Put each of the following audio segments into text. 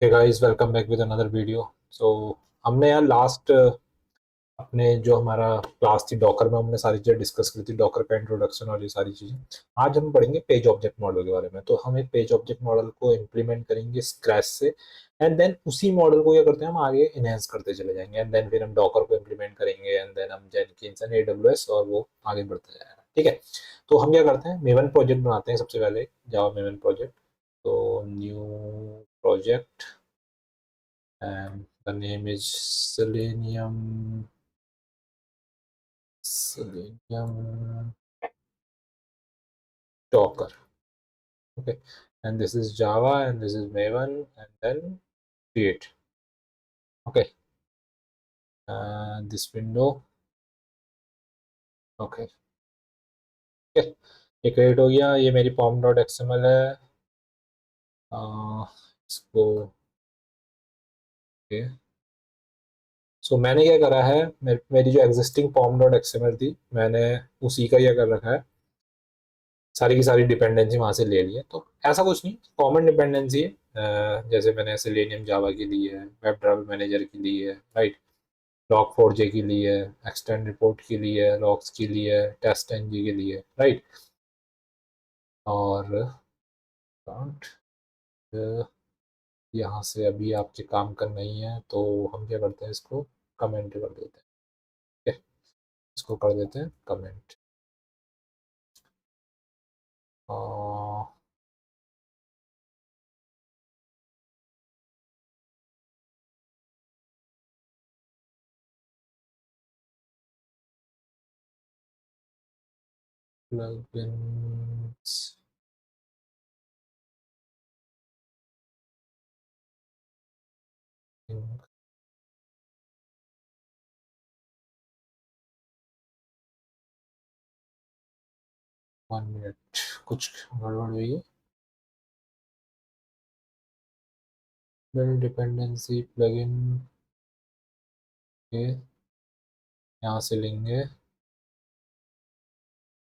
Hey guys, welcome back with another video. So हमने यार last अपने जो हमारा क्लास थी डॉकर में, हमने सारी चीज़ें डिस्कस की थी, डॉकर का इंट्रोडक्शन और ये सारी चीज़ें। आज हम पढ़ेंगे पेज ऑब्जेक्ट मॉडल के बारे में। तो हम एक पेज ऑब्जेक्ट मॉडल को इम्प्लीमेंट करेंगे स्क्रैच से, एंड देन उसी मॉडल को क्या करते हैं हम आगे इनहेंस करते चले जाएंगे, एंड देन फिर हम डॉकर को इम्प्लीमेंट करेंगे, एंड देन हम जेनकिंस एंड एडब्ल्यूएस और वो आगे बढ़ते जाएगा। ठीक है। तो हम क्या करते हैं, मेवन प्रोजेक्ट बनाते हैं सबसे पहले, जावा मेवन प्रोजेक्ट। तो new project and the name is Selenium Docker. Okay, and this is Java and this is Maven, and then create. Okay, this window. Okay, okay, ये क्रिएट हो गया। ये मेरी पॉम डॉट एक्सएमएल है। इसको okay. सो मैंने क्या करा है, मेरी जो एग्जिस्टिंग पॉम डॉट एक्सएमएल थी, मैंने उसी का क्या कर रखा है, सारी की सारी डिपेंडेंसी वहां से ले ली है। तो ऐसा कुछ नहीं, कॉमन डिपेंडेंसी है। जैसे मैंने सेलेनियम जावा की ली है, वेब ड्राइवर मैनेजर की ली है, राइट, लॉग 4j की ली है, एक्सटेंड रिपोर्ट की ली है, लॉग्स की ली है, टेस्ट एनजी की ली है, राइट। और यहाँ से अभी आपके काम करना ही है, तो हम क्या करते हैं, इसको कमेंट कर देते हैं। ठीक है, इसको कर देते हैं कमेंट। प्लगइन्स 1 मिनट, कुछ गड़बड़ हुई है। बिल्ड डिपेंडेंसी प्लगइन के यहाँ से लेंगे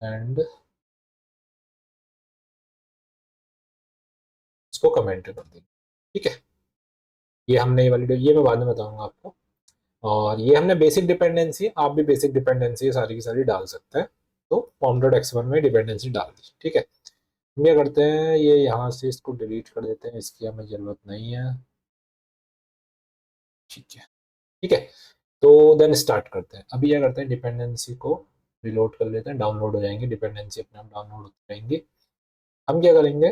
एंड इसको कमेंट कर देंगे। ठीक है, ये हमने ये वाली, ये मैं बाद में बताऊंगा आपको। और ये हमने बेसिक डिपेंडेंसी, आप भी बेसिक डिपेंडेंसी सारी की सारी डाल सकते हैं। तो फॉर्म डॉट एक्स1 में डिपेंडेंसी डाल दी। ठीक है, हम क्या करते हैं, ये यहाँ से इसको डिलीट कर देते हैं, इसकी हमें ज़रूरत नहीं है। ठीक है, ठीक है। तो देन स्टार्ट करते हैं। अभी क्या करते हैं, डिपेंडेंसी को रिलोड कर लेते हैं, डाउनलोड हो जाएंगे डिपेंडेंसी, अपने आप डाउनलोड होती रहेंगी। हम क्या करेंगे,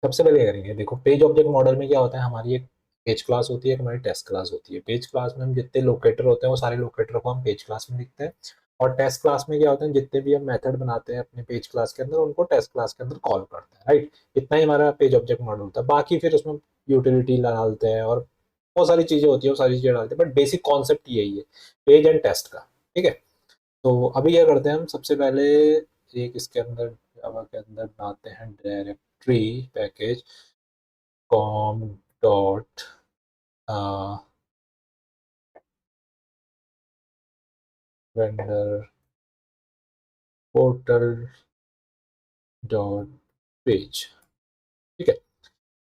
सबसे पहले करेंगे, देखो पेज ऑब्जेक्ट मॉडल में क्या होता है, हमारी एक पेज क्लास होती है, एक हमारी टेस्ट क्लास होती है। पेज क्लास में हम जितने लोकेटर होते हैं वो सारे लोकेटर को हम पेज क्लास में लिखते हैं, और टेस्ट क्लास में क्या होता है, जितने भी हम मेथड बनाते हैं अपने पेज क्लास के अंदर, उनको टेस्ट क्लास के अंदर कॉल करते हैं, राइट। इतना ही हमारा पेज ऑब्जेक्ट मॉडल होता है। बाकी फिर उसमें यूटिलिटी डालते हैं और बहुत सारी चीजें होती है, वो सारी चीजें डालते हैं, बट बेसिक कॉन्सेप्ट यही है, पेज एंड टेस्ट का। ठीक है, तो अभी क्या करते हैं, हम सबसे पहले एक इसके अंदर जावा के अंदर बनाते हैं directory package com dot vendor portal dot page. ठीक है,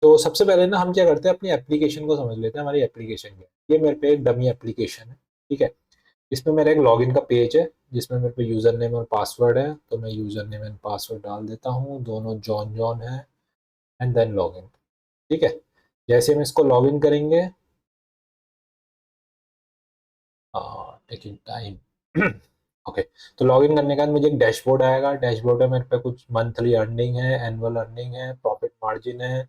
तो सबसे पहले ना हम क्या करते हैं, अपनी एप्लीकेशन को समझ लेते हैं। हमारी एप्लीकेशन क्या है, ये मेरे पे एक डमी एप्लीकेशन है। ठीक है, इसमें मेरा एक लॉगिन का पेज है, जिसमें मेरे पे यूज़र नेम और पासवर्ड है। तो मैं यूज़र नेम एंड पासवर्ड डाल देता हूँ, दोनों जॉन जॉन है, एंड देन लॉगिन। ठीक है, जैसे हम इसको लॉगिन करेंगे, टेकिंग टाइम। ओके, तो लॉगिन करने के बाद मुझे एक डैशबोर्ड आएगा। डैशबोर्ड में मेरे पे कुछ मंथली अर्निंग है, एनुअल अर्निंग है, प्रॉफिट मार्जिन है,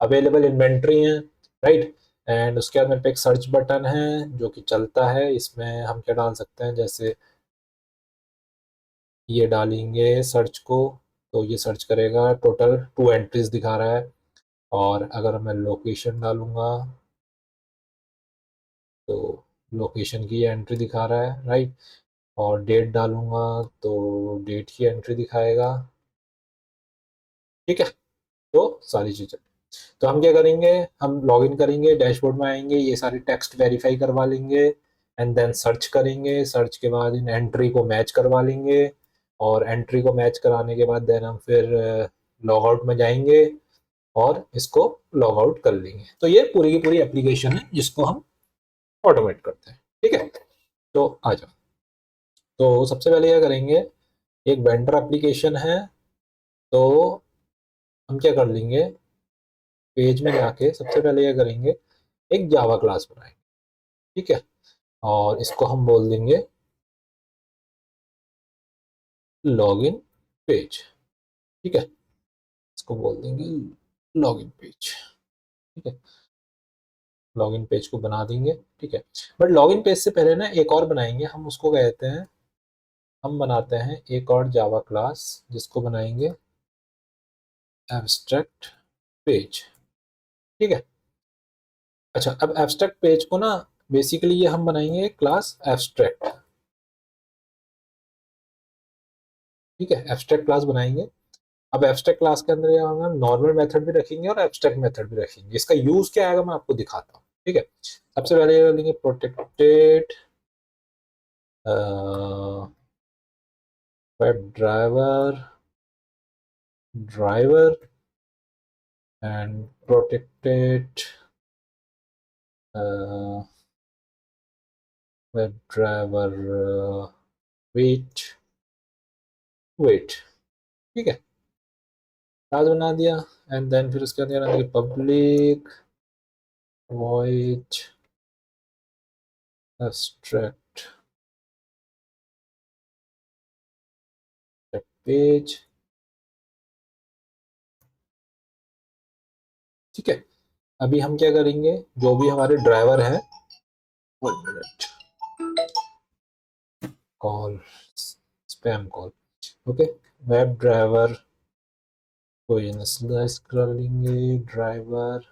अवेलेबल इन्वेंट्री है, राइट। एंड उसके बाद मेरे पे एक सर्च बटन है जो कि चलता है। इसमें हम क्या डाल सकते हैं, जैसे ये डालेंगे सर्च को, तो ये सर्च करेगा। टोटल 2 एंट्रीज दिखा रहा है। और अगर मैं लोकेशन डालूंगा, तो लोकेशन की एंट्री दिखा रहा है, राइट। और डेट डालूंगा तो डेट की एंट्री दिखाएगा। ठीक है, तो सारी चीज़ें, तो हम क्या करेंगे, हम लॉगिन करेंगे, डैशबोर्ड में आएंगे, ये सारी टेक्स्ट वेरीफाई करवा लेंगे, एंड देन सर्च करेंगे। सर्च के बाद इन एंट्री को मैच करवा लेंगे, और एंट्री को मैच कराने के बाद देन हम फिर लॉग आउट में जाएंगे, और इसको लॉग आउट कर लेंगे। तो ये पूरी की पूरी एप्लीकेशन है जिसको हम ऑटोमेट करते हैं। ठीक है, तो आ जाओ। तो सबसे पहले क्या करेंगे, एक वेंडर एप्लीकेशन है, तो हम क्या कर लेंगे, पेज में जाके सबसे पहले क्या करेंगे, एक जावा क्लास बनाएंगे। ठीक है, और इसको हम बोल देंगे लॉगिन पेज। ठीक है, इसको बोल देंगे लॉगिन पेज। ठीक है, लॉगिन पेज को बना देंगे। ठीक है, बट लॉगिन पेज से पहले ना एक और बनाएंगे, हम उसको कहते हैं, हम बनाते हैं एक और जावा क्लास जिसको बनाएंगे एब्स्ट्रैक्ट पेज। ठीक है, अच्छा अब एब्स्ट्रैक्ट पेज को ना बेसिकली ये हम बनाएंगे क्लास एब्स्ट्रैक्ट। ठीक है, एब्स्ट्रैक्ट क्लास बनाएंगे। अब एब्स्ट्रैक्ट क्लास के अंदर हम नॉर्मल मेथड भी रखेंगे और एब्स्ट्रैक्ट मेथड भी रखेंगे। इसका यूज क्या आएगा मैं आपको दिखाता हूँ। ठीक है, सबसे पहले लेंगे protected web driver and protected web driver wait wait. ठीक है, क्लास बना दिया, एंड देन फिर उसके अंदर पब्लिक वॉइड एब्स्ट्रैक्ट पेज। ठीक है, अभी हम क्या करेंगे, जो भी हमारे ड्राइवर है, 1 minute, call, spam call, okay, web driver को इनिशियलाइज कर लेंगे ड्राइवर,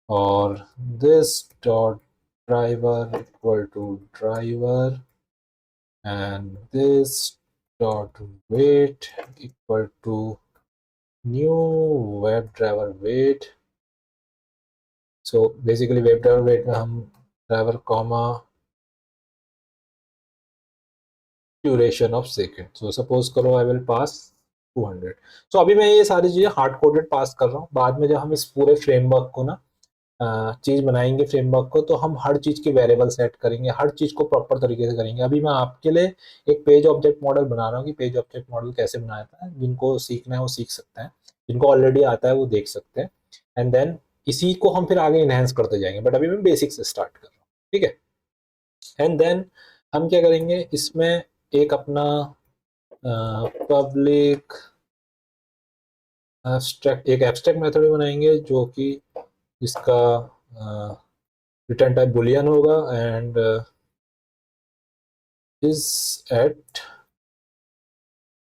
और this dot driver equal to driver and this dot wait equal to new web driver wait. So basically web driver wait में हम driver comma duration of second, so suppose करो I will pass 200। सो अभी मैं ये सारी चीज़ें hard coded पास कर रहा हूँ, बाद में जब हम इस पूरे फ्रेमवर्क को ना चीज़ बनाएंगे फ्रेमवर्क को, तो हम हर चीज़ के वेरिएबल सेट करेंगे, हर चीज़ को प्रॉपर तरीके से करेंगे। अभी मैं आपके लिए एक पेज ऑब्जेक्ट मॉडल बना रहा हूँ कि पेज ऑब्जेक्ट मॉडल कैसे बनाया था, जिनको सीखना है वो सीख सकते हैं, जिनको ऑलरेडी आता है वो देख सकते हैं, एंड देन इसी को हम फिर आगे इनहेंस करते जाएंगे, बट अभी मैं बेसिक से स्टार्ट कर रहा हूँ। ठीक है, एंड देन हम क्या करेंगे, इसमें एक अपना पब्लिक एब्स्ट्रैक्ट, एक एब्स्ट्रैक्ट मेथड बनाएंगे जो कि इसका रिटर्न टाइप बुलियन होगा, एंड इज एट।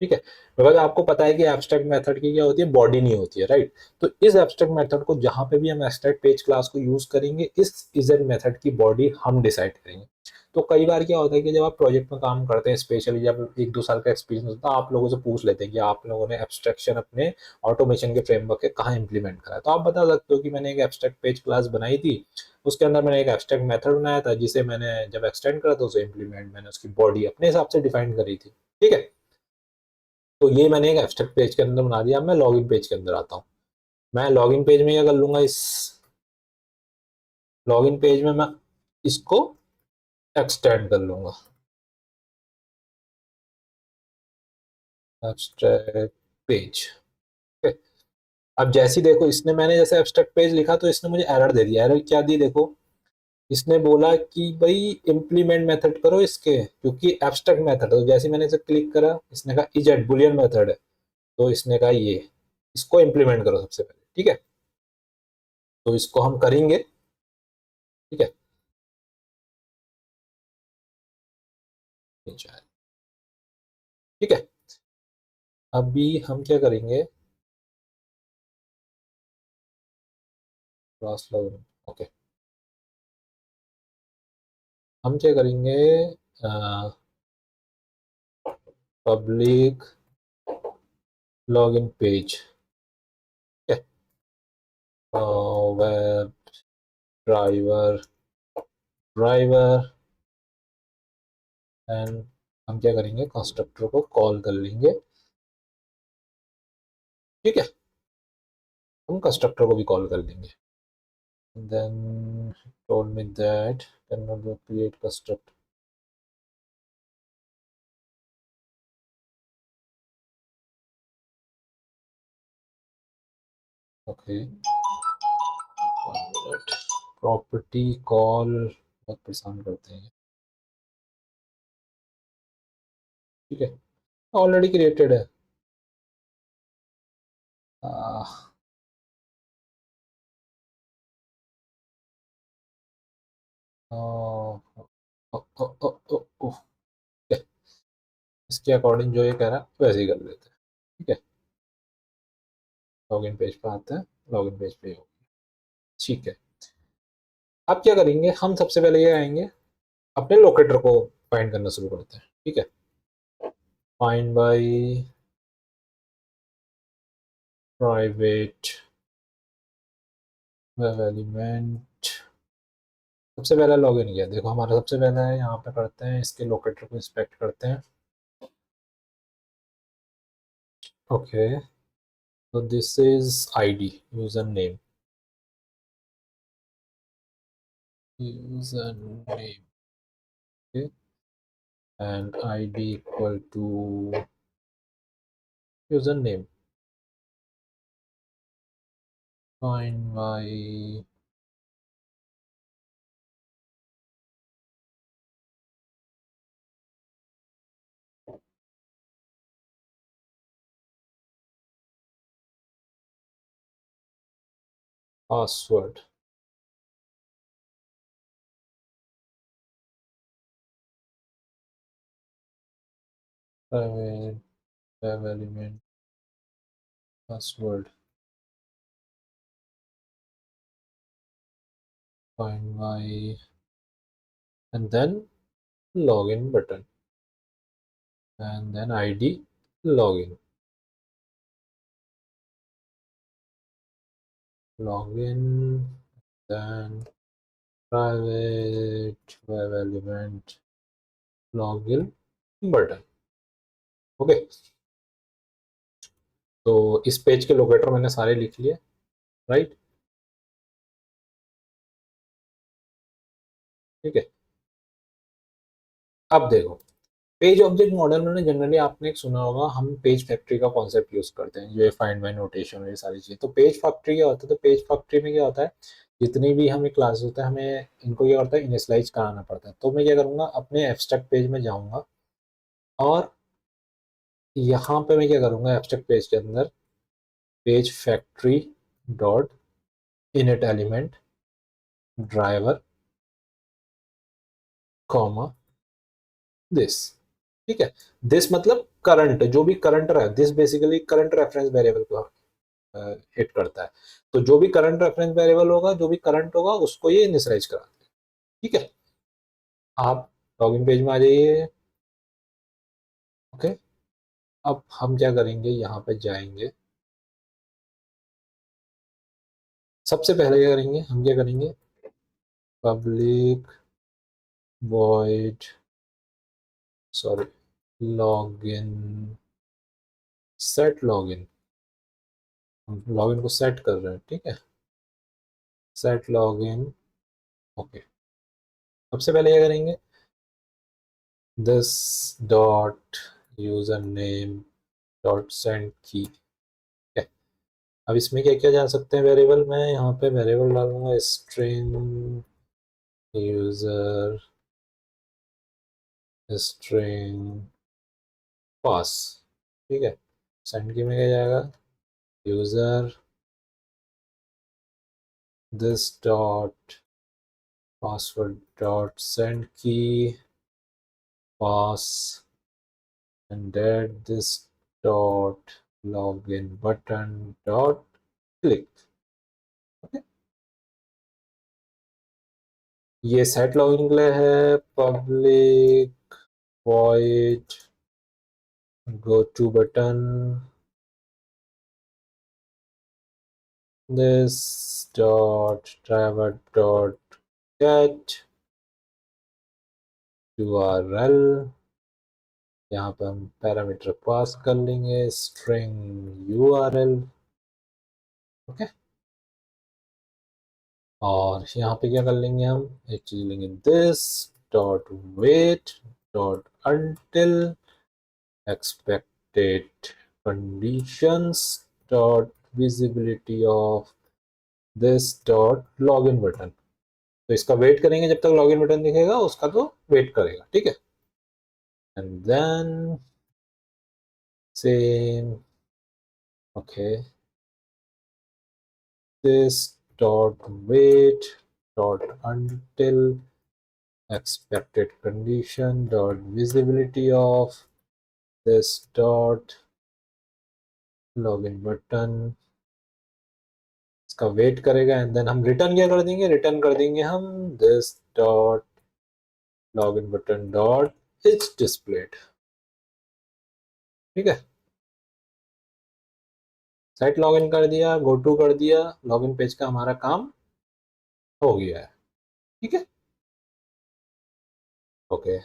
ठीक है, बिकॉज आपको पता है कि एब्स्ट्रैक्ट मेथड की क्या होती है, बॉडी नहीं होती है, राइट। तो इस एब्स्ट्रैक्ट मेथड को जहां पे भी हम एब्स्ट्रैक्ट पेज क्लास को यूज करेंगे, इस इजन मेथड की बॉडी हम डिसाइड करेंगे। तो कई बार क्या होता है कि जब आप प्रोजेक्ट में काम करते हैं, स्पेशली जब 1-2 साल का एक्सपीरियंस होता है, आप लोगों से पूछ लेते हैं कि आप लोगों ने एब्स्ट्रैक्शन अपने ऑटोमेशन के फ्रेमवर्क के कहाँ इंप्लीमेंट करा है। तो आप बता सकते हो कि मैंने एक एब्स्ट्रैक्ट पेज क्लास बनाई थी, उसके अंदर मैंने एक एब्स्ट्रैक्ट मेथड बनाया था, जिसे मैंने जब एक्सटेंड करा तो उसे इंप्लीमेंट मैंने उसकी बॉडी अपने हिसाब से डिफाइन करी थी। ठीक है, तो ये मैंने एक एब्स्ट्रैक्ट पेज के अंदर बना दिया। अब मैं लॉगिन पेज के अंदर आता हूँ। मैं लॉगिन पेज में क्या कर लूंगा, इस लॉगिन पेज में मैं इसको एक्सटेंड कर लूंगा, एब्स्ट्रैक्ट पेज। अब जैसे ही देखो, इसने मैंने जैसे एब्स्ट्रैक्ट पेज लिखा तो इसने मुझे एरर दे दिया। एरर क्या दी देखो, इसने बोला कि भाई इम्प्लीमेंट मेथड करो इसके, क्योंकि एब्स्ट्रैक्ट मेथड। तो जैसे मैंने इसे क्लिक करा, इसने कहा इजेड बुलियन मेथड है, तो इसने कहा ये इसको इम्प्लीमेंट करो सबसे पहले। ठीक है, तो इसको हम करेंगे। ठीक है, ठीक है, अभी हम क्या करेंगे, क्रॉस लॉगिन, ओके, हम क्या करेंगे, public login page, web driver driver, and हम क्या करेंगे, कंस्ट्रक्टर को कॉल कर लेंगे। ठीक है, हम कंस्ट्रक्टर को भी कॉल कर लेंगे। Then told me that cannot create construct. Okay, property call बहुत परेशान करते हैं। ठीक है, ऑलरेडी क्रिएटेड है। आ, ओ, ओ, ओ, ओ, ओ, ओ, इसके अकॉर्डिंग जो ये कह रहा है वैसे ही कर देते हैं। ठीक है, लॉगिन पेज पे आते हैं, लॉगिन पेज पे हो। ठीक है, अब क्या करेंगे, हम सबसे पहले ये आएंगे, अपने लोकेटर को फाइंड करना शुरू करते हैं। ठीक है, find by private web element. सबसे पहला लॉगिन किया, देखो हमारा सबसे पहला है, यहाँ पे करते हैं इसके लोकेटर को इंस्पेक्ट करते हैं। Okay, so this is ID, username, username, okay, and ID equal to username. Find my password. Private web element password. Find my, and then login button, and then ID login. Login, then private web element login button. Okay, तो इस page के locator मैंने सारे लिख लिए, right. ठीक है, अब देखो, पेज ऑब्जेक्ट मॉडल में जनरली आपने एक सुना होगा, हम पेज फैक्ट्री का कॉन्सेप्ट यूज करते हैं, जो है फाइंड बाय नोटेशन और ये सारी चीजें। तो पेज फैक्ट्री क्या होता है, तो पेज फैक्ट्री में क्या होता है, जितनी भी हमें क्लास होता है, हमें इनको क्या करता है, इनिशियलाइज कराना पड़ता है। तो मैं क्या करूंगा, अपने एब्स्ट्रैक्ट पेज में जाऊंगा, और यहाँ पे मैं क्या करूंगा, एब्स्ट्रैक्ट पेज के अंदर page factory dot init element driver comma this. ठीक है, दिस मतलब करंट, जो भी करंट रहा, this basically current reference variable को हिट करता है। तो जो भी करंट रेफरेंस वेरिएबल होगा, जो भी करंट होगा, उसको ये इनिशियलाइज कराते हैं। ठीक है, आप लॉगिन पेज में आ जाइए। ओके, अब हम क्या करेंगे, यहाँ पे जाएंगे, सबसे पहले क्या करेंगे, हम क्या करेंगे, public void, sorry, login, set login, हम लॉगिन को सेट कर रहे हैं। ठीक है, सेट लॉगिन। ओके, सबसे पहले क्या करेंगे, this dot user name dot send की। अब इसमें क्या क्या जा सकते हैं वेरिएबल, मैं यहाँ पे वेरिएबल डालूंगा स्ट्रिंग यूजर स्ट्रिंग पास। ठीक है, सेंड की में क्या जाएगा, user this dot password dot send की पास and add this dot login button dot click। Okay, ये सेट लॉगिन के लिए है, public void go to button this dot driver dot get url। यहाँ पे हम पैरामीटर पास कर लेंगे स्ट्रिंग url। ओके, और यहाँ पे क्या कर लेंगे, हम एक चीज लेंगे, this dot wait dot until expected conditions dot visibility of this dot login button। तो इसका वेट करेंगे जब तक लॉगिन बटन दिखेगा, उसका तो वेट करेगा, ठीक है। And then same, okay, this dot wait dot until expected condition dot visibility of this dot login button, इसका वेट करेगा। एंड देन हम रिटर्न क्या कर देंगे, रिटर्न कर देंगे हम this dot login button dot it's displayed, ठीक है। साइट लॉगिन कर दिया, गो टू कर दिया, लॉगिन पेज का हमारा काम हो गया है, ठीक है। Okay,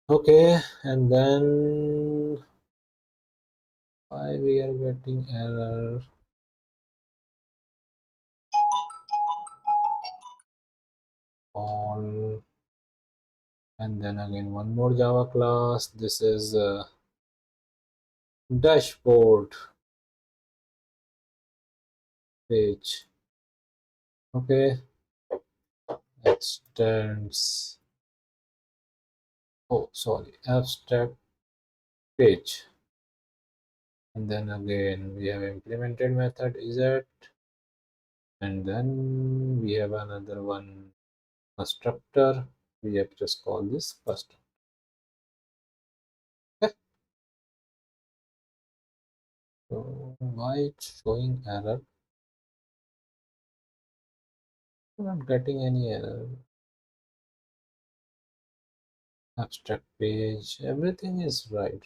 okay, and then why we are getting error, all, and then again one more Java class, this is dashboard page, okay, extends, oh sorry, abstract page, and then again we have implemented method is it, and then we have another one constructor, we have just call this constructor, okay. So why it's showing error, I'm not getting any error, abstract page, everything is right.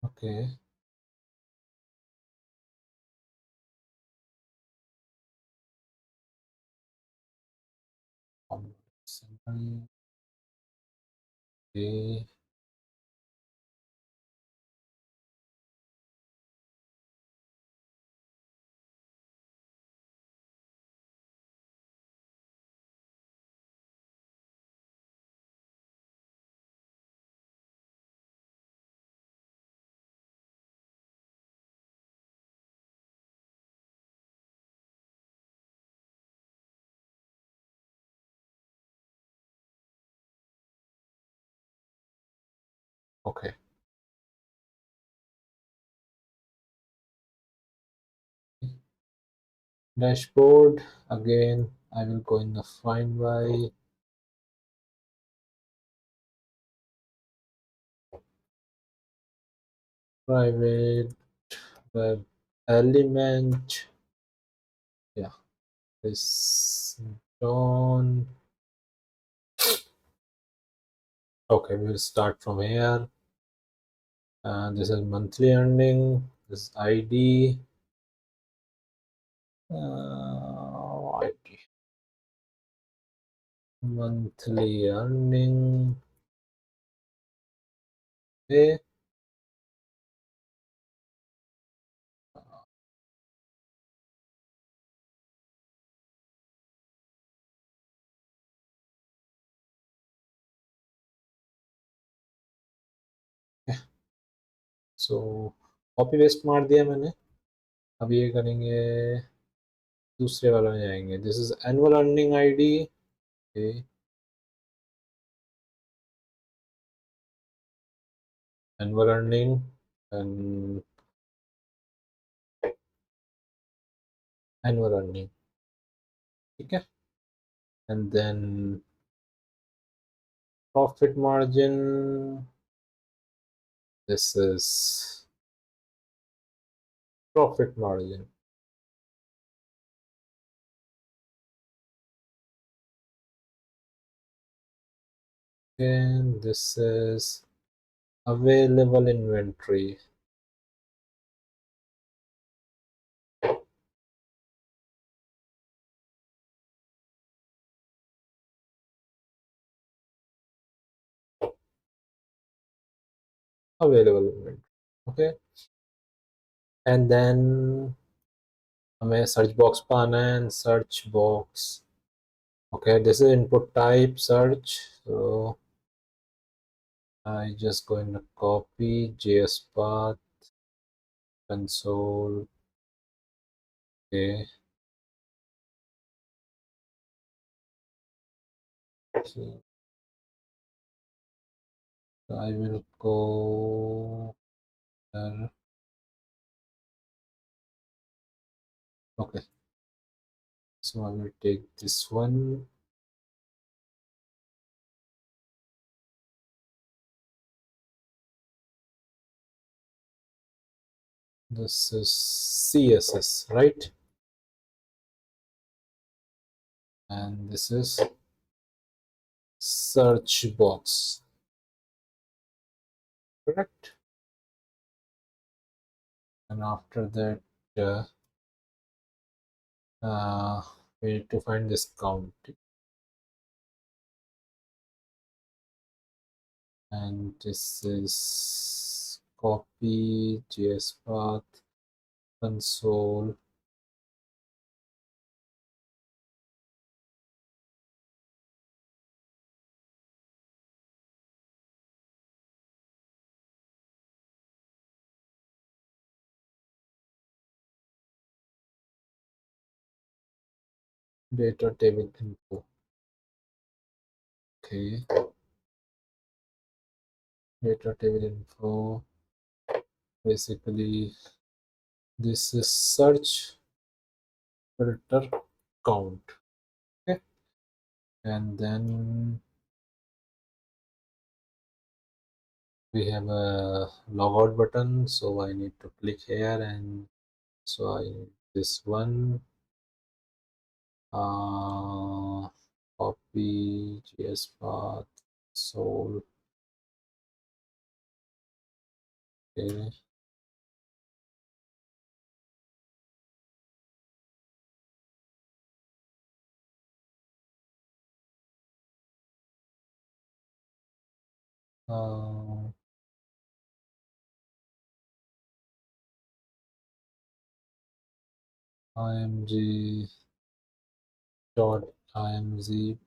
Okay, simple, okay, okay. Dashboard, again I will go in the find by private web element, yeah, this done, okay, we'll start from here. This is monthly earning, this ID, ID, monthly earning, okay. So copy paste मार दिया मैंने। अब ये करेंगे, दूसरे वाला में जाएंगे, this is annual earning ID, annual earning and annual earning, ठीक है। And then profit margin. This is profit margin. And this is available inventory. Available inventory. Okay. And then हमें search box पे आना है and search box. Okay, this is input type search. So I just going to copy JS path console. Okay. So I will go there. Okay. So I will take this one. This is CSS, right? And this is search box, correct? And after that, we need to find this count. And this is copy JS path console. Data table info. Okay. Data table info. Basically, this is search filter count. Okay. And then we have a logout button. So I need to click here, and so I need this one. Copy JS path soul. Okay. Uh, img dot img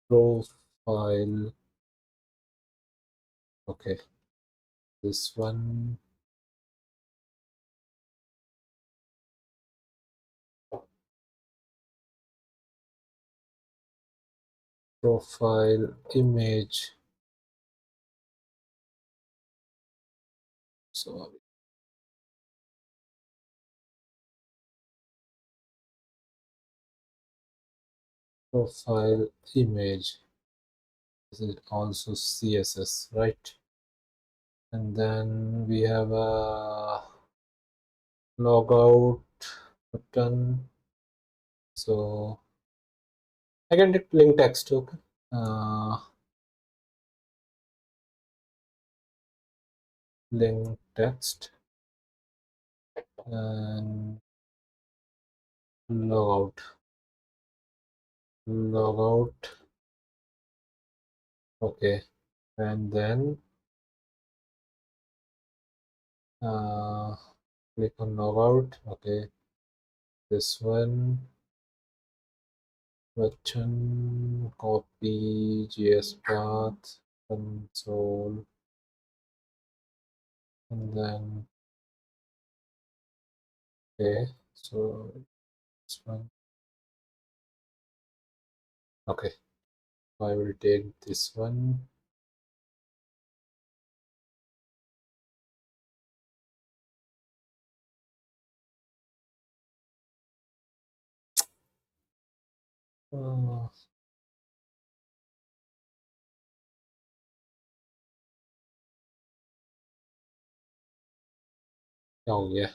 profile. Okay, this one. Profile image. So profile image. This is also CSS, right? And then we have a logout button. So I can take link text. Okay. Link text and logout. Okay. And then click on logout. Okay, this one button, copy JS path console, and then okay, so this one. Okay, so I will take this one. Uh, क्या हो गया,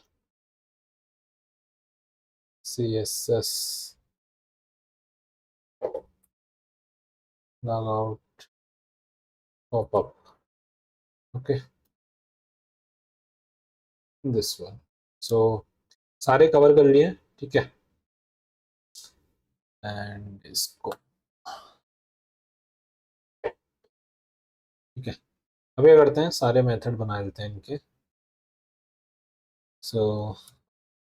CSS log out popup, okay this one. So सारे cover कर लिए, ठीक है, and इसको, ठीक है। अब क्या करते हैं, सारे मेथड बना देते हैं इनके। So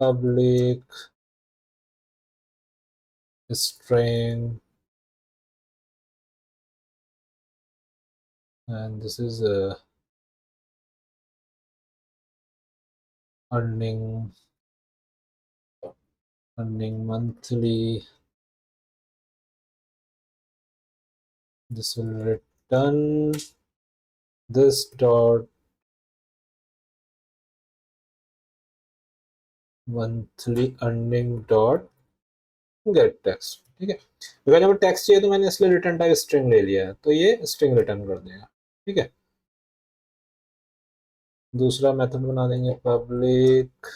public string and this is earning monthly. This will return this dot monthly earning dot get text, ठीक है। बिकॉज हमें टेक्स्ट चाहिए तो मैंने इसलिए रिटर्न टाइप स्ट्रिंग ले लिया है, तो ये स्ट्रिंग रिटर्न कर देगा, ठीक है। दूसरा मेथड बना देंगे public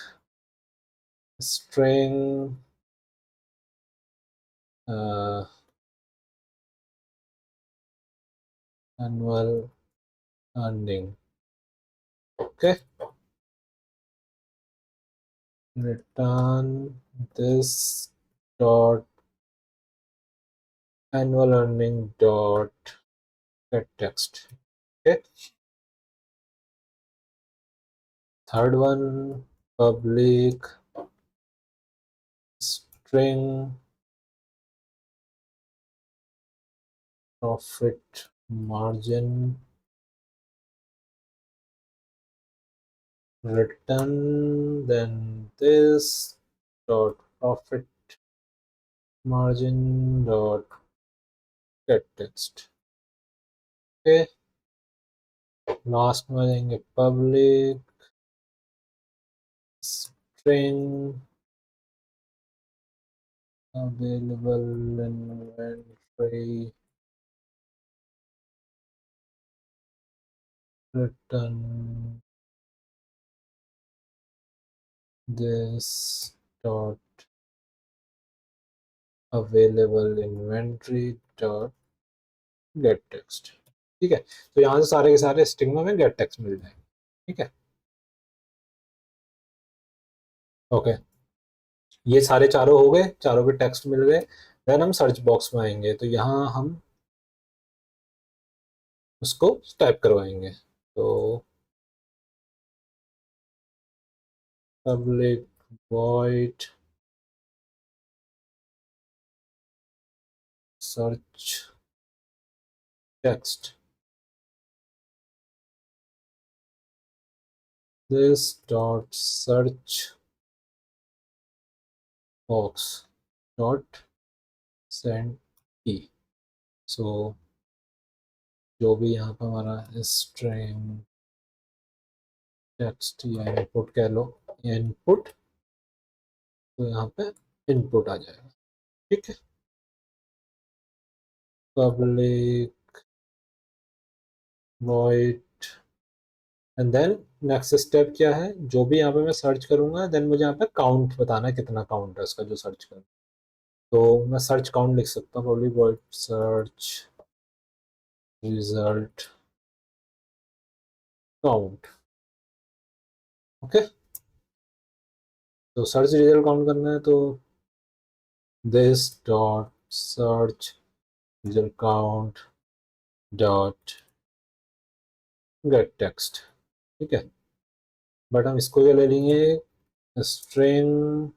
string annual earning, okay, return this dot annual earning dot get text, okay। Third one, public string profit margin return then this dot profit margin dot get text, okay। Last में देंगे public string available inventory return this dot available inventory dot get text, ठीक है। तो यहाँ से सारे के सारे स्ट्रिंग में हमें गेट टेक्स्ट मिल जाएंगे, ठीक है, ओके। ये सारे चारों हो गए, चारों के टेक्स्ट मिल गए। देन हम सर्च बॉक्स में आएंगे, तो यहाँ हम उसको टाइप करवाएंगे। तो public void search text this dot search box dot send key। सो जो भी यहाँ पर हमारा स्ट्रिंग टेक्स्ट या इनपुट कह लो, इनपुट, तो यहाँ पे इनपुट आ जाएगा, ठीक है। Public void and then next step क्या है, जो भी यहाँ पे मैं सर्च करूंगा देन मुझे यहाँ पे काउंट बताना है, कितना काउंट है उसका जो सर्च करूँ। तो मैं सर्च काउंट लिख सकता हूँ, public void search result count, okay. तो सर्च रिजल्ट काउंट करना है, तो this dot search result count dot gate text, ठीक है। बट हम इसको क्या ले लेंगे, स्ट्रिंग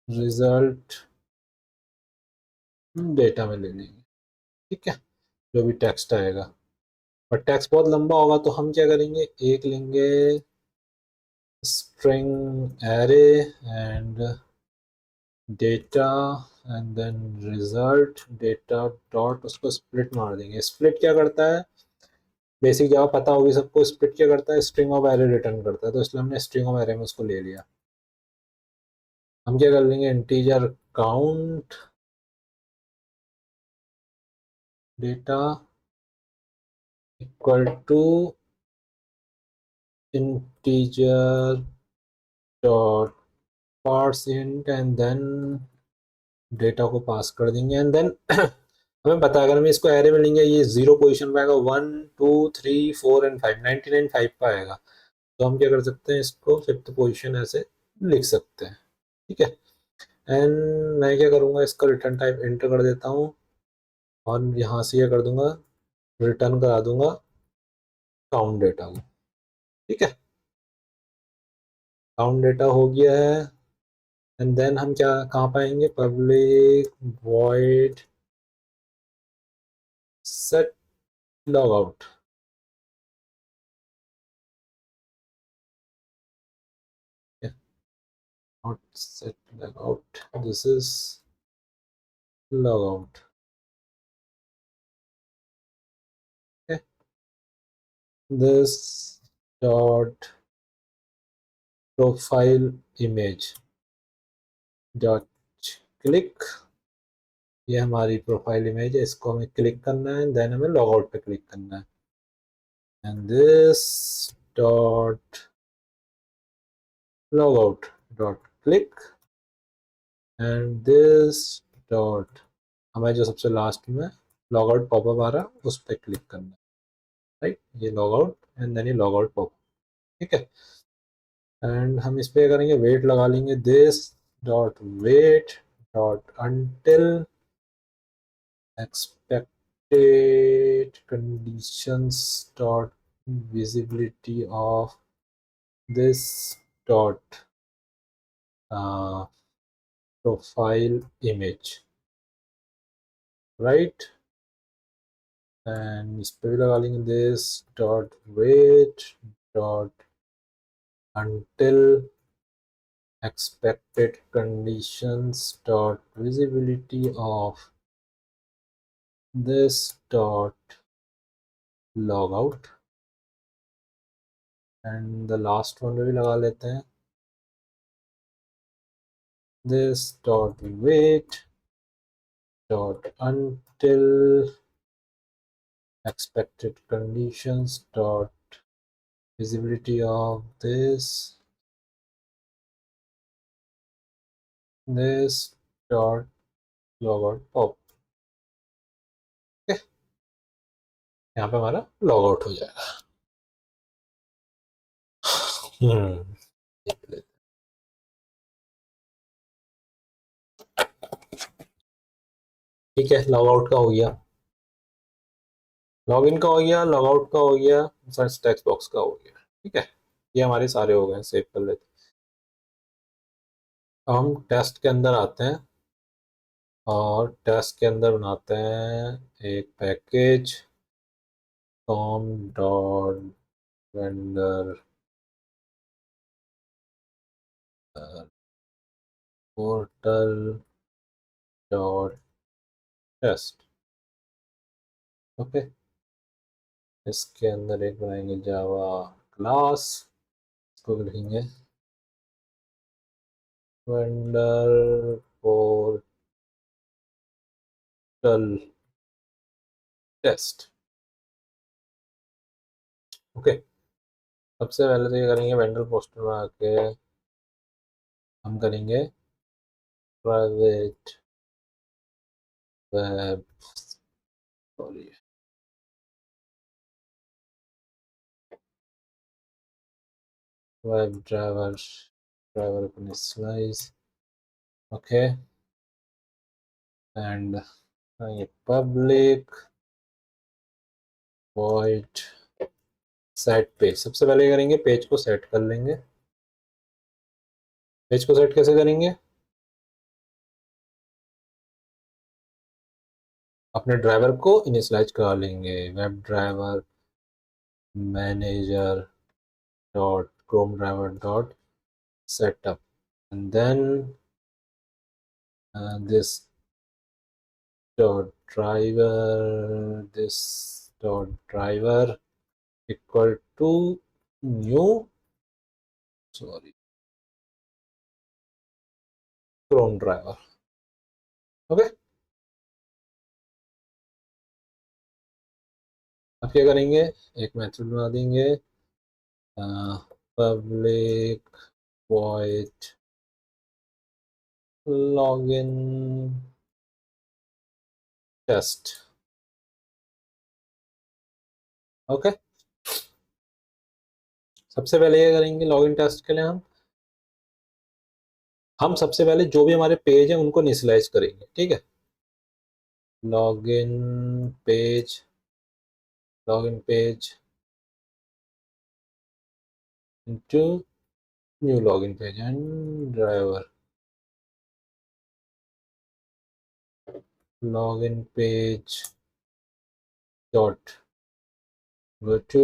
रिजल्ट डेटा में ले लेंगे, ठीक है, जो भी टेक्स्ट आएगा। पर टेक्स्ट बहुत लंबा होगा, तो हम क्या करेंगे, एक लेंगे string array and data and then result data dot, उसको स्प्लिट मार देंगे। स्प्लिट क्या करता है, बेसिक जावा पता होगी सबको, स्प्लिट क्या करता है, स्ट्रिंग ऑफ एरे रिटर्न करता है, तो इसलिए हमने स्ट्रिंग ऑफ एरे में उसको ले लिया। हम क्या कर लेंगे, integer count data equal to integer dot parse int and then data को पास कर देंगे एंड देन हमें पता है अगर हम इसको एरे में लेंगे ये 0 पोजीशन पे आएगा, 1 2 3 4 एंड 5, 99 5 पे आएगा। तो हम क्या कर सकते हैं, इसको 5th पोजीशन ऐसे लिख सकते हैं, ठीक है। एंड मैं क्या करूँगा, इसका रिटर्न टाइप एंटर कर देता हूँ और यहाँ से ये कर दूंगा, रिटर्न करा दूंगा काउंट डेटा को, ठीक है। काउंट डेटा हो गया है एंड देन हम क्या कहाँ पाएंगे, public void set log out, not set log out, this is log out, okay. This dot profile image dot click, ये हमारी प्रोफाइल इमेज है, इसको हमें क्लिक करना है देन हमें लॉग आउट पे क्लिक करना है and this dot log out dot click and this dot हमें जो सबसे लास्ट में लॉग आउट पॉपअप आ रहा है उस पर क्लिक करना है, राइट। ये लॉग आउट एंड देन ये लॉग आउट पॉपअप, ठीक है। एंड हम इस पे करेंगे वेट लगा लेंगे, this dot wait dot until expected conditions dot visibility of this dot profile image, right। And इस पे भी लगा लेंगे this dot wait dot until expected conditions dot visibility of this dot logout and the last one भी लगा लेते हैं, this dot wait dot until expected conditions dot visibility of this dot logout pop, okay। यहाँ पे हमारा log out हो जाएगा। ठीक है, लॉग आउट का हो गया, लॉग इन का हो गया, लॉग आउट का हो गया, सर्च टेक्स्ट बॉक्स का हो गया, ठीक है। ये हमारे सारे हो गए, सेव कर लेते हैं। अब हम टेस्ट के अंदर आते हैं और टेस्ट के अंदर बनाते हैं एक package com dot vendor portal dot test, okay. इसके अंदर एक बनाएंगे जावा क्लास, इसको लिखेंगे वेंडर पोर्टल टेस्ट, ओके। सबसे पहले तो ये करेंगे वेंडर पोस्टर बना के हम करेंगे private web, sorry web driver, driver अपनी स्लाइस, ओके। एंड ये पब्लिक वॉइड सेट पेज, सबसे पहले करेंगे पेज को सेट कर लेंगे। पेज को सेट कैसे करेंगे, अपने ड्राइवर को इनिशियलाइज करा लेंगे, web driver manager dot chrome driver dot setup and then this dot driver, this dot driver equal to new, sorry, chrome driver, okay. अब क्या करेंगे, एक मेथड बना देंगे public void login test. Okay, सबसे पहले ये करेंगे लॉगिन टेस्ट के लिए हम सबसे पहले जो भी हमारे पेज है उनको इनिशियलाइज करेंगे, ठीक है। Login page, login page into new login page and driver login page dot go to,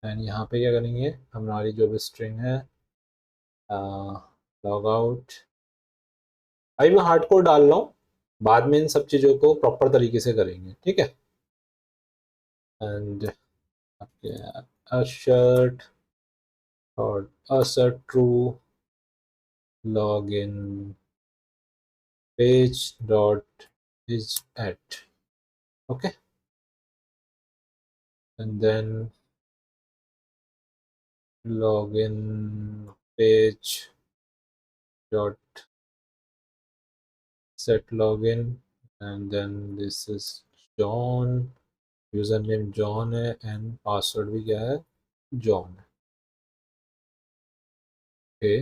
and यहाँ पे क्या करेंगे, हमारी जो भी स्ट्रिंग है लॉग आउट। अभी मैं हार्ड कोड डाल रहा हूँ, बाद में इन सब चीज़ों को प्रॉपर तरीके से करेंगे, ठीक है। एंड assert और assert true login page dot is at, okay, and then login page dot set login, and then this is John, username John है and password भी क्या है, John, ओके।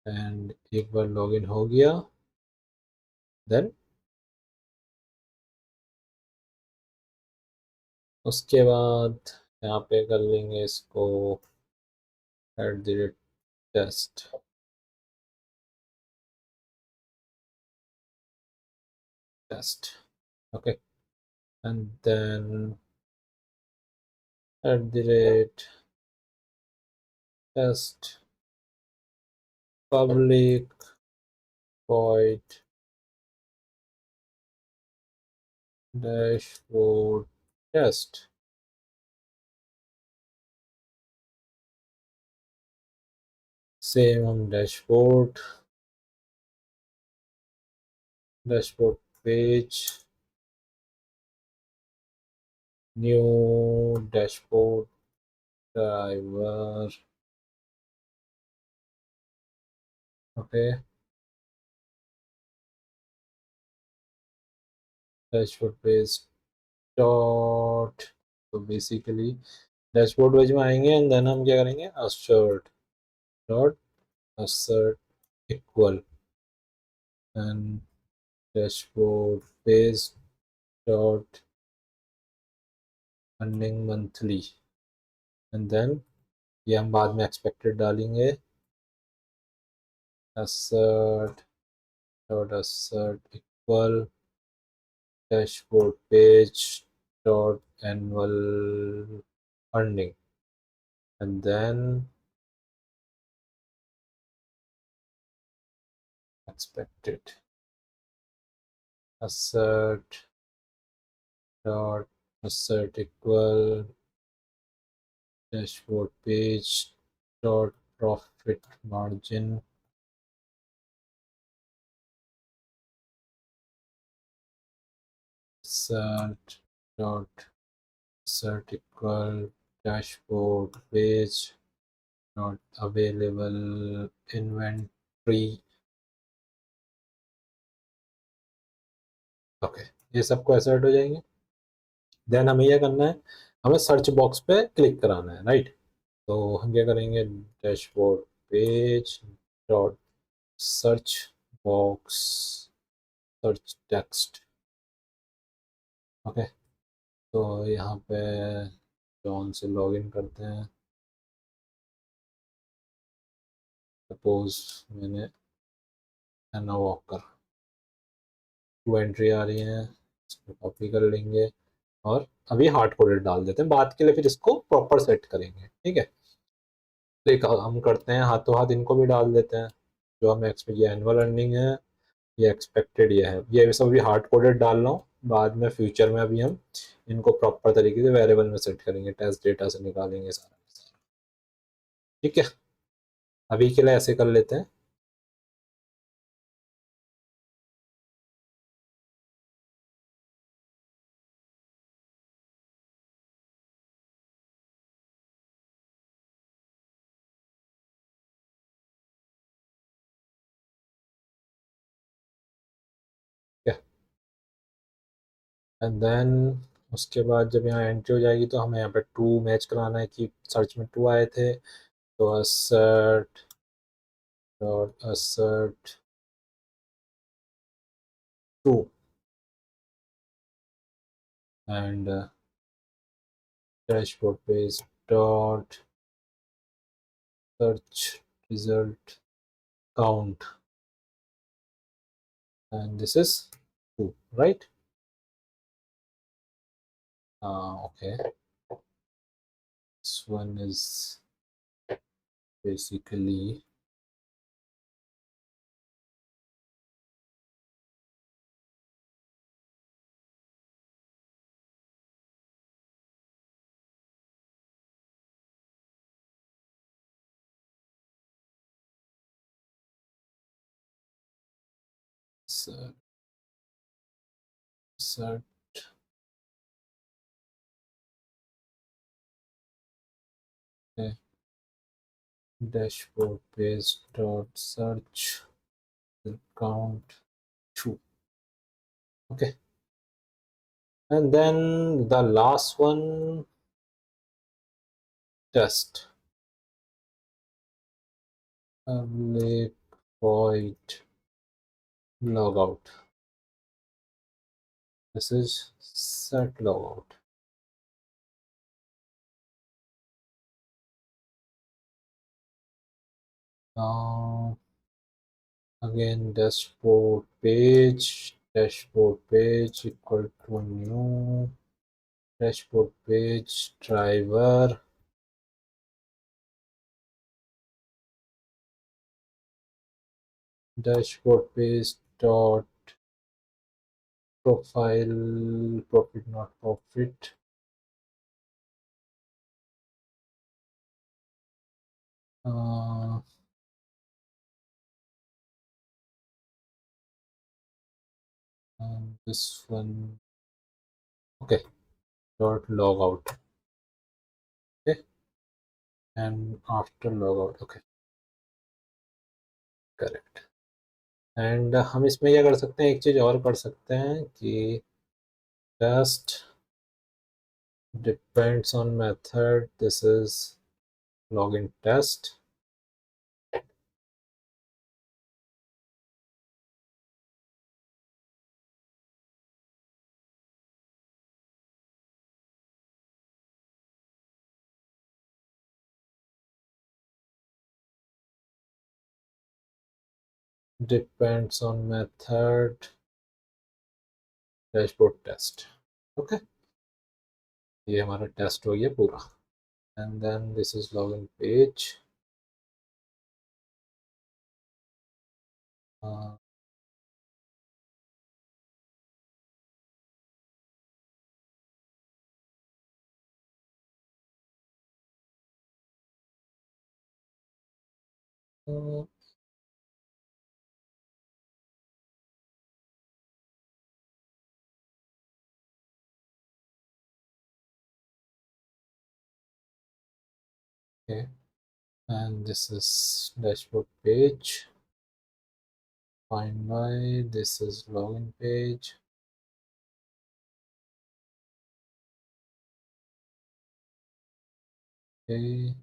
एंड एक बार लॉगिन हो गया, देन उसके बाद यहाँ पे कर लेंगे इसको @test, test, okay, and then @test public void dashboard test, same on dashboard page, new dashboard driver, okay, dashboard page dot, तो बेसिकली डैशबोर्ड पेज में आएंगे एंड देन हम क्या करेंगे, assert dot assert equal and dashboard page dot earning monthly, and then ये हम बाद में एक्सपेक्टेड डालेंगे, assert dot assert equal dashboard page dot annual earning, and then expected assert dot assert equal dashboard page dot profit margin, assert dot assert equal dashboard page not available inventory, okay, ये सबको assert हो जाएंगे। Then हमें यह करना है, हमें search box पे क्लिक कराना है, राइट। तो हम क्या करेंगे, dashboard page dot search box search text, okay. तो यहाँ पे जॉन से लॉगिन करते हैं, सपोज मैंने एना वॉकर, 2 एंट्री आ रही हैं, इसको कॉपी कर लेंगे और अभी हार्ड कोडेड डाल देते हैं, बाद के लिए फिर इसको प्रॉपर सेट करेंगे, ठीक है। एक हम करते हैं हाथों हाथ इनको भी डाल देते हैं, जो हमें एक्सपेक्ट, ये एनुअल अर्निंग है, ये एक्सपेक्टेड ये है, ये सब भी हार्ड कोडेड डाल रहा हूँ, बाद में फ्यूचर में अभी हम इनको प्रॉपर तरीके से वेरिएबल में सेट करेंगे, टेस्ट डेटा से निकालेंगे सारा, ठीक है। अभी के लिए ऐसे कर लेते हैं। एंड देन उसके बाद जब यहाँ एंट्री हो जाएगी तो हमें यहाँ पे टू मैच कराना है कि सर्च में टू आए थे, तो assert dot assert to and dashboard page dot search result count, and this is 2, right? Okay, this one is basically search, search okay, dashboard page dot search count 2. Okay, and then the last one, test public void logout. This is set logout. Now again dashboard page equal to new dashboard page driver dashboard page dot profile profit not profit and this one, okay, dot logout. Okay, and after logout, okay, correct. And हम इसमें क्या कर सकते हैं, एक चीज़ और कर सकते हैं कि test depends on method, this is login test depends on method dashboard test. Okay, ये हमारा टेस्ट हो गया पूरा. And then this is login page. okay, and this is dashboard page. Find by, this is login page. Okay,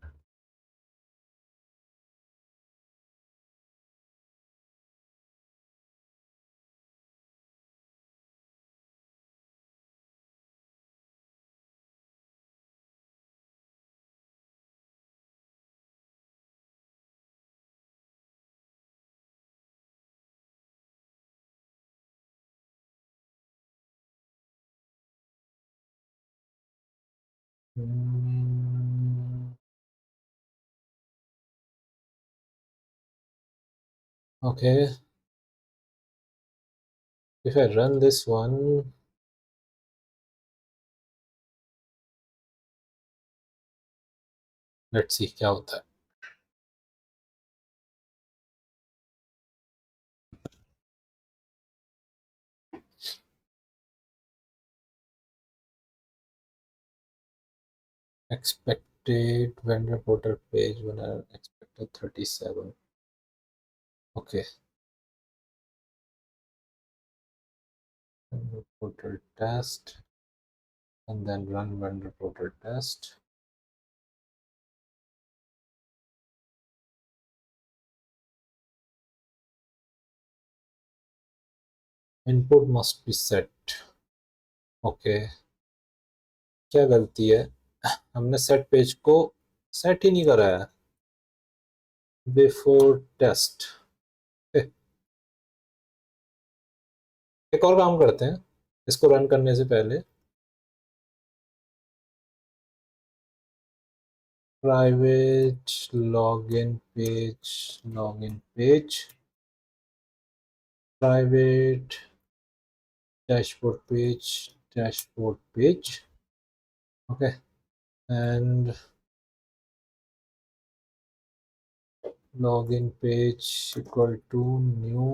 okay, if I run this one, let's see क्या होता है. Expected vendor portal page when I expected 37. Okay, vendor portal test, and then run vendor portal test. Input must be set. Okay क्या गलती है, हमने set page को set ही नहीं कराया बिफोर टेस्ट। एक और काम करते हैं, इसको रन करने से पहले private login page private dashboard page okay and login page equal to new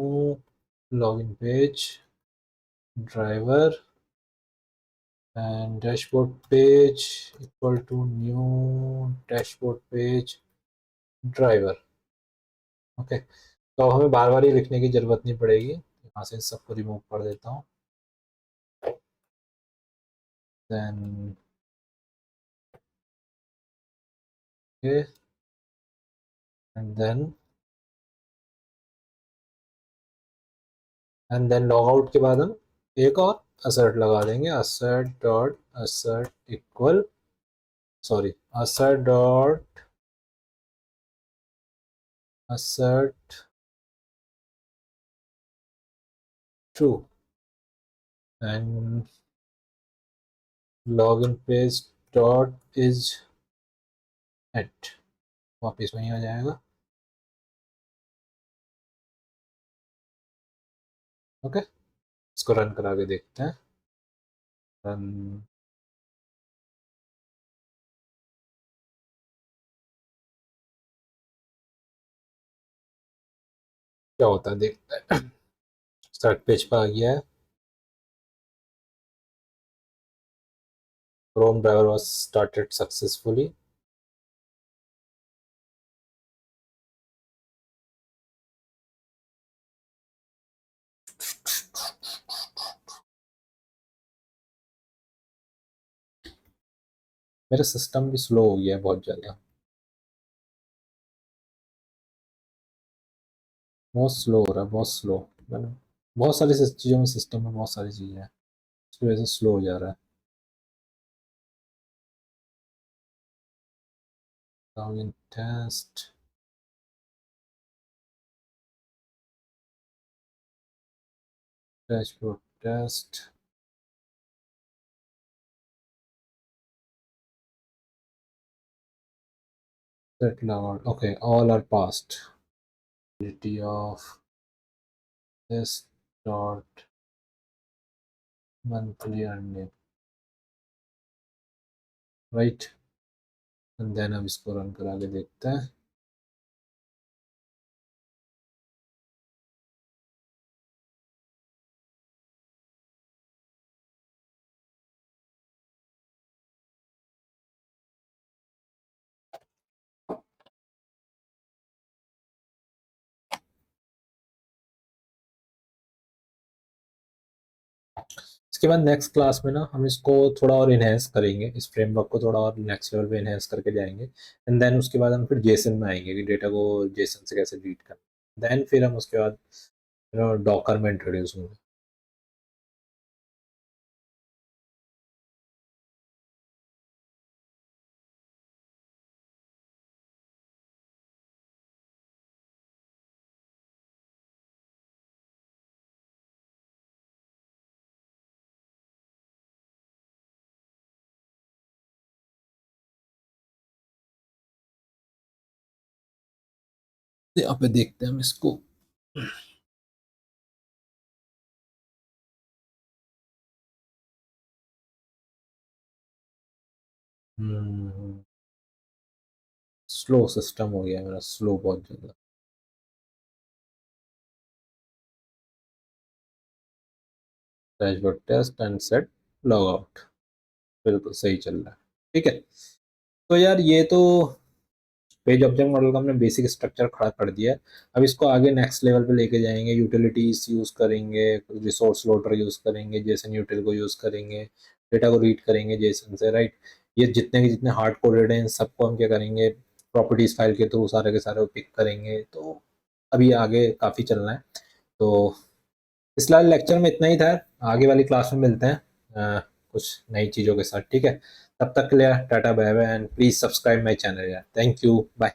login page driver and dashboard page equal to new dashboard page driver okay तो हमें बार बार ही लिखने की जरूरत नहीं पड़ेगी, यहाँ से सबको रिमूव कर देता हूँ। then okay and then log out के बाद हम एक और assert लगा देंगे, assert equal sorry assert true and login page dot is at वापिस वहीं आ जाएगा। ओके इसको रन करा के देखते हैं। रन क्या होता है देखते हैं। स्टार्ट पेज पर आ गया है, Chrome driver was started successfully। मेरा सिस्टम भी स्लो हो गया है बहुत ज़्यादा, बहुत स्लो हो रहा है, बहुत स्लो। मैंने बहुत सारी चीज़ों में सिस्टम में बहुत सारी चीज़ें हैं, इसकी वजह से स्लो हो जा रहा है। login test dashboard test set logout okay all are passed of this dot monthly earning right and then अब इसको रन करा के देखते हैं। इसके बाद नेक्स्ट क्लास में ना हम इसको थोड़ा और इनहेंस करेंगे, इस फ्रेमवर्क को थोड़ा और नेक्स्ट लेवल पे इनहेंस करके जाएंगे एंड देन उसके बाद हम फिर जेसन में आएंगे कि डेटा को जेसन से कैसे रीड करना, देन फिर हम उसके बाद डॉकर में इंट्रोड्यूस होंगे। यहाँ पे देखते हैं हम इसको। स्लो सिस्टम हो गया मेरा, स्लो बहुत ज़्यादा। Dashboard test and set log out बिल्कुल सही चल रहा है, ठीक है। तो यार ये तो पेज ऑब्जेक्ट मॉडल का हमने बेसिक स्ट्रक्चर खड़ा कर दिया है। अब इसको आगे नेक्स्ट लेवल पे लेके जाएंगे, यूटिलिटीज यूज करेंगे, रिसोर्स लोडर यूज करेंगे, जेसन यूटिल को यूज करेंगे, डेटा को रीड करेंगे जेसन से, राइट। ये जितने के जितने हार्ड कोडेड हैं सबको हम क्या करेंगे, प्रॉपर्टीज फाइल के थ्रू सारे के सारे पिक करेंगे। तो अभी आगे काफ़ी चलना है। तो इस लेक्चर में इतना ही था, आगे वाली क्लास में मिलते हैं कुछ नई चीज़ों के साथ, ठीक है। तब तक के लिए tata bye bye, and please subscribe my channel यार। Thank you, bye.